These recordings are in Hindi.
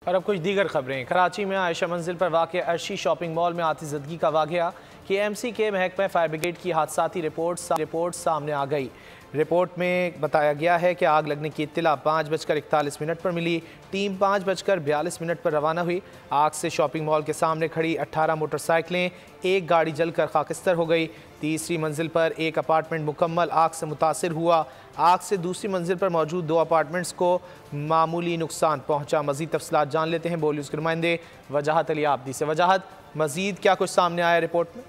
और अब कुछ दीगर खबरें। कराची में आयशा मंजिल पर वाक़ अर्शी शॉपिंग मॉल में आतिशदगी का वाक़या KMC के महकमा फायर ब्रिगेड की हादसाती रिपोर्ट सामने आ गई। रिपोर्ट में बताया गया है कि आग लगने की इत्तला 5:41 पर मिली। टीम 5:42 पर रवाना हुई। आग से शॉपिंग मॉल के सामने खड़ी 18 मोटरसाइकिलें, एक गाड़ी जलकर खाकिस्तर हो गई। तीसरी मंजिल पर एक अपार्टमेंट मुकम्मल आग से मुतासिर हुआ। आग से दूसरी मंजिल पर मौजूद 2 अपार्टमेंट्स को मामूली नुकसान पहुंचा। मजीद तफसीलात जान लेते हैं बोली उसके नुमाइंदे वजाहत अली आबदी से। वजाहत, मजीद क्या कुछ सामने आया रिपोर्ट में?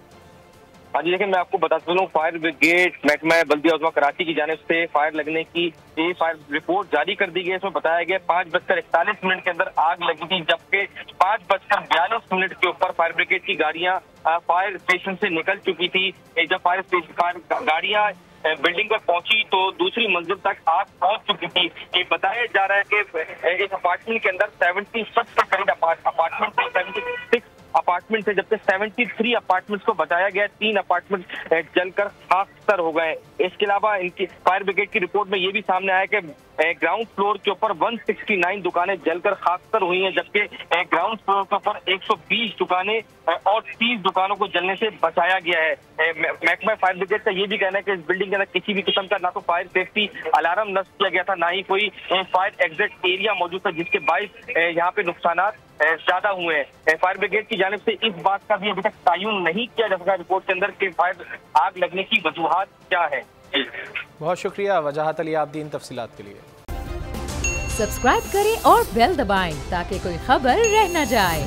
हाँ जी, देखिए मैं आपको बता चलूं, फायर ब्रिगेड महकमा बल्दिया उज़्मा कराची की जानिब से फायर लगने की फायर रिपोर्ट जारी कर दी गई। इसमें बताया गया 5:41 के अंदर आग लगी थी, जबकि 5:42 के ऊपर फायर ब्रिगेड की गाड़ियां फायर स्टेशन से निकल चुकी थी। जब फायर गाड़ियां बिल्डिंग पर पहुंची तो दूसरी मंजिल तक आग पहुंच चुकी थी। ये बताया जा रहा है कि इस अपार्टमेंट के अंदर 76 के करीब अपार्टमेंट 76 अपार्टमेंट थे, जबकि 73 अपार्टमेंट्स को बचाया गया। 3 अपार्टमेंट जलकर खाकस्तर हो गए। इसके अलावा इनकी फायर ब्रिगेड की रिपोर्ट में ये भी सामने आया कि ग्राउंड फ्लोर के ऊपर 169 दुकानें जलकर खाकस्तर हुई हैं, जबकि ग्राउंड फ्लोर के ऊपर 120 दुकानें और 30 दुकानों को जलने से बचाया गया है। महकमा फायर ब्रिगेड का ये भी कहना है कि इस बिल्डिंग के अंदर किसी भी किस्म का ना तो फायर सेफ्टी अलार्म नस्ब किया गया था, ना ही कोई फायर एग्जिट एरिया मौजूद था, जिसके बाइस यहाँ पे नुकसान ज्यादा हुए हैं। फायर ब्रिगेड की जानिब से इस बात का भी अभी तक तयन नहीं किया जा सका रिपोर्ट के अंदर कि फायर आग लगने की वजूहात क्या है। बहुत शुक्रिया वजाहत अली आबदी इन तफसीलात के लिए। सब्सक्राइब करें और बेल दबाएं ताकि कोई खबर रह न जाए।